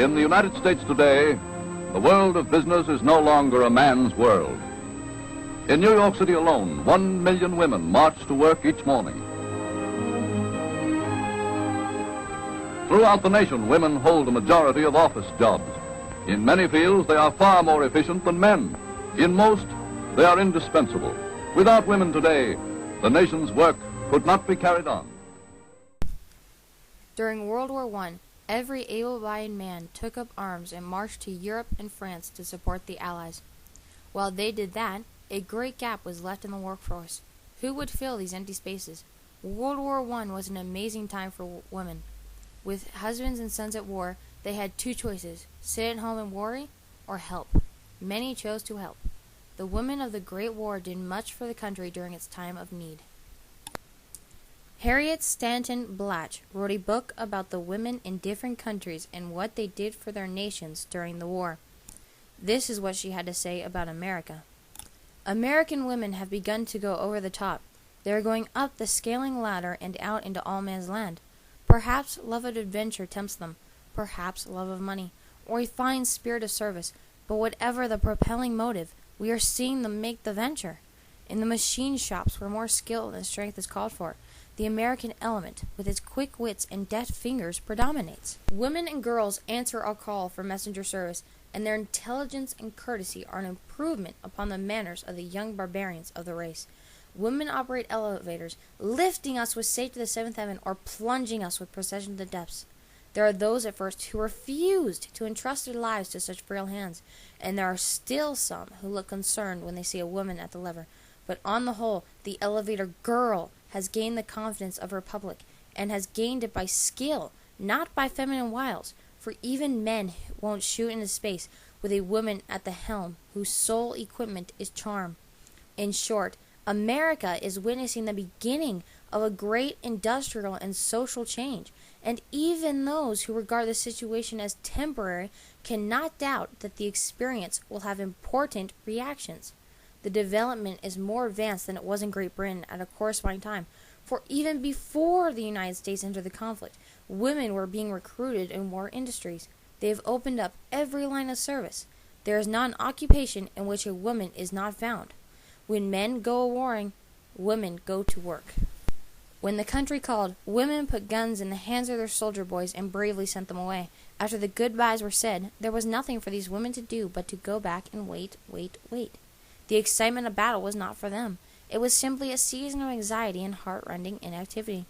In the United States today, the world of business is no longer a man's world. In New York City alone, 1 million women march to work each morning. Throughout the nation, women hold a majority of office jobs. In many fields, they are far more efficient than men. In most, they are indispensable. Without women today, the nation's work could not be carried on. During World War I, every able-bodied man took up arms and marched to Europe and France to support the Allies. While they did that, a great gap was left in the workforce. Who would fill these empty spaces? World War I was an amazing time for women. With husbands and sons at war, they had two choices: sit at home and worry, or help. Many chose to help. The women of the Great War did much for the country during its time of need. Harriet Stanton Blatch wrote a book about the women in different countries and what they did for their nations during the war. This is what she had to say about America. American women have begun to go over the top. They are going up the scaling ladder and out into all man's land. Perhaps love of adventure tempts them, perhaps love of money, or a fine spirit of service, but whatever the propelling motive, we are seeing them make the venture. In the machine shops where more skill than strength is called for, the American element, with its quick wits and deft fingers, predominates. Women and girls answer our call for messenger service, and their intelligence and courtesy are an improvement upon the manners of the young barbarians of the race. Women operate elevators, lifting us with safe to the seventh heaven or plunging us with precision to the depths. There are those at first who refused to entrust their lives to such frail hands, and there are still some who look concerned when they see a woman at the lever. But on the whole, the elevator girl has gained the confidence of her public, and has gained it by skill, not by feminine wiles, for even men won't shoot into space with a woman at the helm whose sole equipment is charm. In short, America is witnessing the beginning of a great industrial and social change, and even those who regard the situation as temporary cannot doubt that the experience will have important reactions. The development is more advanced than it was in Great Britain at a corresponding time, for even before the United States entered the conflict, women were being recruited in war industries. They have opened up every line of service. There is not an occupation in which a woman is not found. When men go a-warring, women go to work. When the country called, women put guns in the hands of their soldier boys and bravely sent them away. After the goodbyes were said, there was nothing for these women to do but to go back and wait. The excitement of battle was not for them. It was simply a season of anxiety and heart-rending inactivity.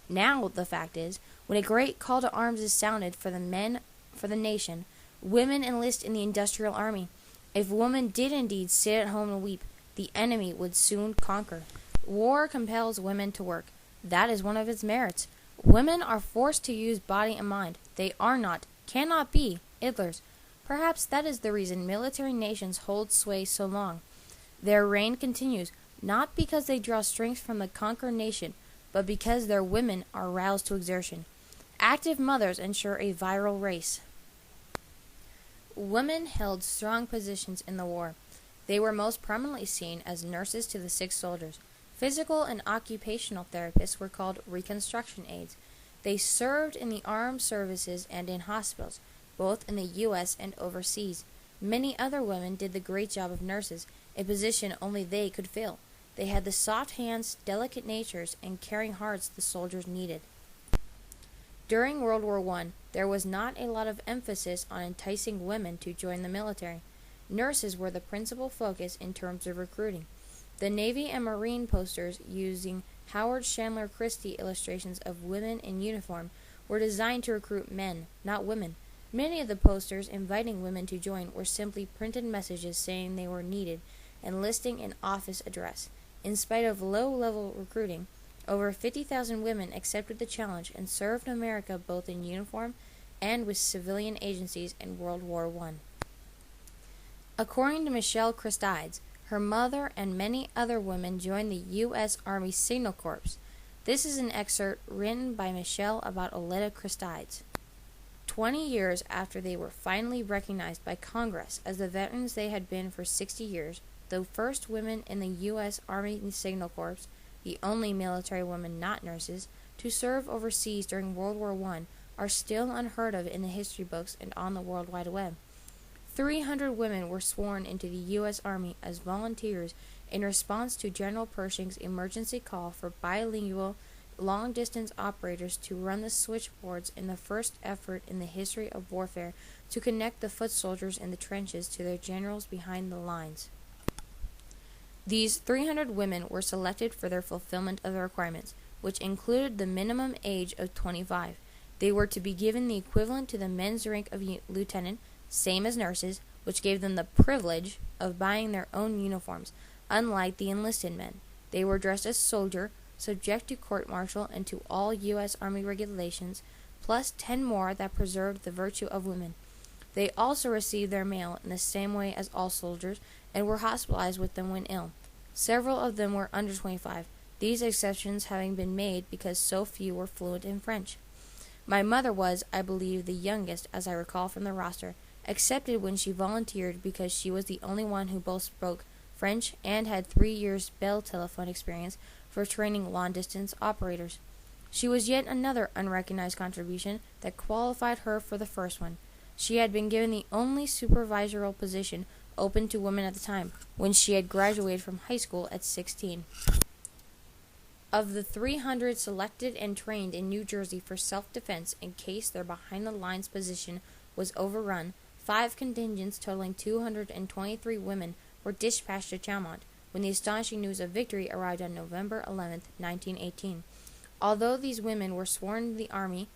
Now, the fact is, when a great call to arms is sounded for the men for the nation, women enlist in the industrial army. If women did indeed sit at home and weep, the enemy would soon conquer. War compels women to work. That is one of its merits. Women are forced to use body and mind. They are not, cannot be, idlers. Perhaps that is the reason military nations hold sway so long. Their reign continues, not because they draw strength from the conquered nation, but because their women are roused to exertion. Active mothers ensure a virile race. Women held strong positions in the war. They were most prominently seen as nurses to the sick soldiers. Physical and occupational therapists were called reconstruction aides. They served in the armed services and in hospitals, both in the U.S. and overseas. Many other women did the great job of nurses, a position only they could fill. They had the soft hands, delicate natures, and caring hearts the soldiers needed. During World War I, there was not a lot of emphasis on enticing women to join the military. Nurses were the principal focus in terms of recruiting. The Navy and Marine posters using Howard Chandler Christie illustrations of women in uniform were designed to recruit men, not women. Many of the posters inviting women to join were simply printed messages saying they were needed and listing an office address. In spite of low-level recruiting, over 50,000 women accepted the challenge and served America both in uniform and with civilian agencies in World War I. According to Michelle Christides, her mother and many other women joined the U.S. Army Signal Corps. This is an excerpt written by Michelle about Oleta Christides. 20 years after they were finally recognized by Congress as the veterans they had been for 60 years, the first women in the U.S. Army Signal Corps, the only military women not nurses, to serve overseas during World War I, are still unheard of in the history books and on the World Wide Web. 300 women were sworn into the U.S. Army as volunteers in response to General Pershing's emergency call for bilingual long-distance operators to run the switchboards in the first effort in the history of warfare to connect the foot soldiers in the trenches to their generals behind the lines. These 300 women were selected for their fulfillment of the requirements, which included the minimum age of 25. They were to be given the equivalent to the men's rank of lieutenant, same as nurses, which gave them the privilege of buying their own uniforms, unlike the enlisted men. They were dressed as soldier, subject to court-martial and to all U.S. Army regulations, plus 10 more that preserved the virtue of women. They also received their mail in the same way as all soldiers and were hospitalized with them when ill. Several of them were under 25, these exceptions having been made because so few were fluent in French. My mother was, I believe, the youngest, as I recall from the roster, accepted when she volunteered because she was the only one who both spoke French and had 3 years Bell telephone experience for training long-distance operators. She was yet another unrecognized contribution that qualified her for the first one. She had been given the only supervisorial position open to women at the time, when she had graduated from high school at 16. Of the 300 selected and trained in New Jersey for self-defense in case their behind-the-lines position was overrun, 5 contingents totaling 223 women were dispatched to Chalmont when the astonishing news of victory arrived on November 11, 1918. Although these women were sworn into the Army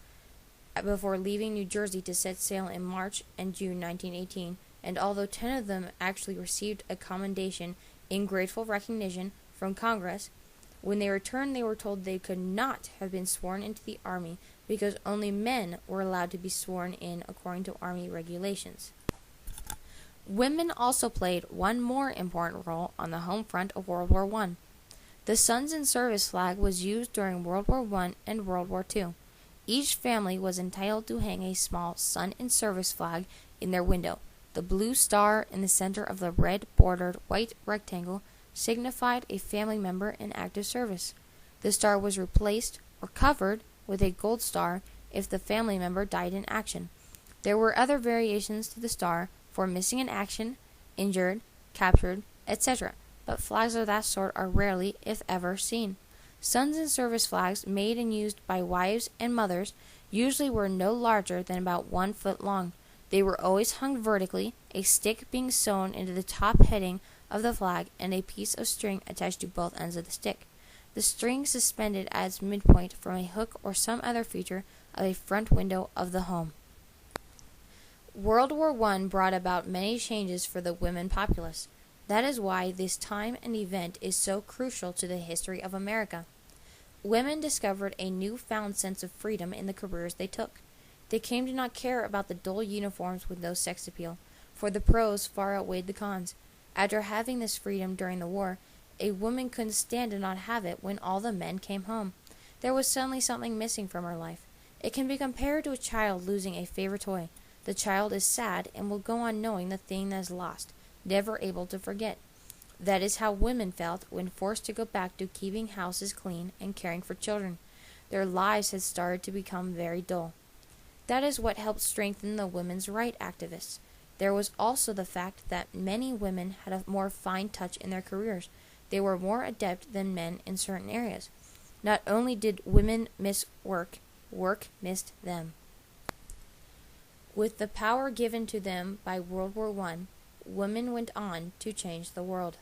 before leaving New Jersey to set sail in March and June 1918, and although 10 of them actually received a commendation in grateful recognition from Congress, when they returned they were told they could not have been sworn into the Army because only men were allowed to be sworn in according to Army regulations. Women also played one more important role on the home front of World War I. The Sons in Service flag was used during World War I and World War II. Each family was entitled to hang a small Son in Service flag in their window. The blue star in the center of the red-bordered white rectangle signified a family member in active service. The star was replaced or covered with a gold star if the family member died in action. There were other variations to the star for missing in action, injured, captured, etc., but flags of that sort are rarely, if ever, seen. Sons in Service flags made and used by wives and mothers usually were no larger than about 1 foot long. They were always hung vertically, a stick being sewn into the top heading of the flag and a piece of string attached to both ends of the stick. The string suspended at its midpoint from a hook or some other feature of a front window of the home. World War I brought about many changes for the women populace. That is why this time and event is so crucial to the history of America. Women discovered a newfound sense of freedom in the careers they took. They came to not care about the dull uniforms with no sex appeal, for the pros far outweighed the cons. After having this freedom during the war, a woman couldn't stand to not have it when all the men came home. There was suddenly something missing from her life. It can be compared to a child losing a favorite toy. The child is sad and will go on knowing the thing that is lost, never able to forget. That is how women felt when forced to go back to keeping houses clean and caring for children. Their lives had started to become very dull. That is what helped strengthen the women's rights activists. There was also the fact that many women had a more fine touch in their careers. They were more adept than men in certain areas. Not only did women miss work, work missed them. With the power given to them by World War I, women went on to change the world.